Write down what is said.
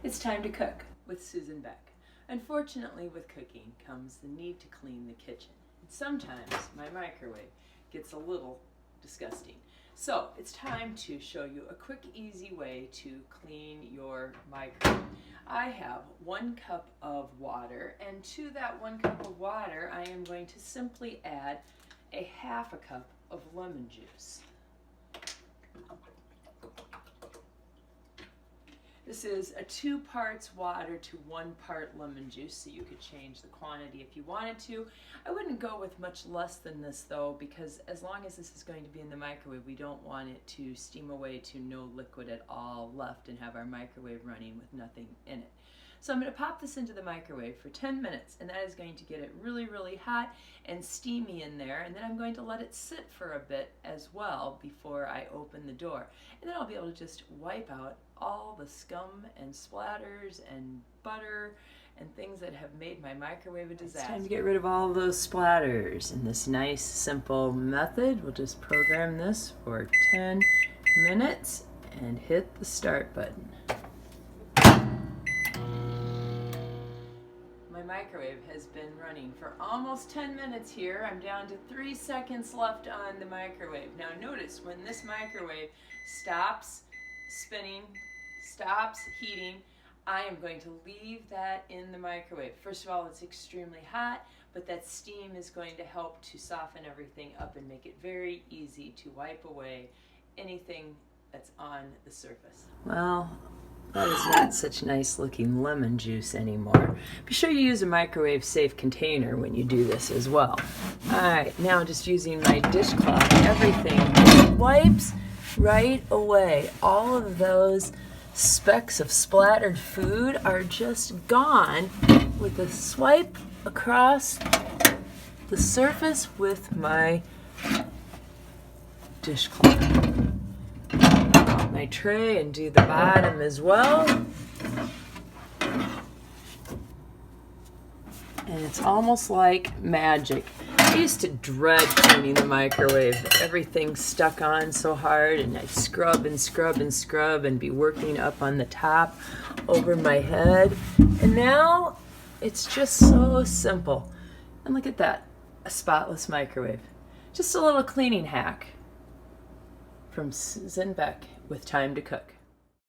It's time to cook with Susan Beck. Unfortunately, with cooking comes the need to clean the kitchen. And sometimes my microwave gets a little disgusting. So it's time to show you a quick, easy way to clean your microwave. I have 1 cup of water, and to that 1 cup of water, I am going to simply add a ½ cup of lemon juice. This is a 2 parts water to 1 part lemon juice, so you could change the quantity if you wanted to. I wouldn't go with much less than this though, because as long as this is going to be in the microwave, we don't want it to steam away to no liquid at all left and have our microwave running with nothing in it. So I'm going to pop this into the microwave for 10 minutes, and that is going to get it really, really hot and steamy in there, and then I'm going to let it sit for a bit as well before I open the door. And then I'll be able to just wipe out all the scum and splatters and butter and things that have made my microwave a disaster. It's time to get rid of all those splatters. In this nice, simple method, we'll just program this for 10 minutes and hit the start button. My microwave has been running for almost 10 minutes here. I'm down to 3 seconds left on the microwave. Now notice when this microwave stops spinning, stops heating, I am going to leave that in the microwave. First of all, it's extremely hot, but that steam is going to help to soften everything up and make it very easy to wipe away anything that's on the surface. Well, that is not such nice looking lemon juice anymore. Be sure you use a microwave safe container when you do this as well. Alright, now just using my dishcloth, everything wipes right away. All of those specks of splattered food are just gone with a swipe across the surface with my dishcloth. My tray and do the bottom as well. And it's almost like magic. I used to dread cleaning the microwave. Everything stuck on so hard, and I'd scrub and scrub and scrub and be working up on the top over my head. And now it's just so simple. And look at that, a spotless microwave. Just a little cleaning hack from Susan Beck with Time to Cook.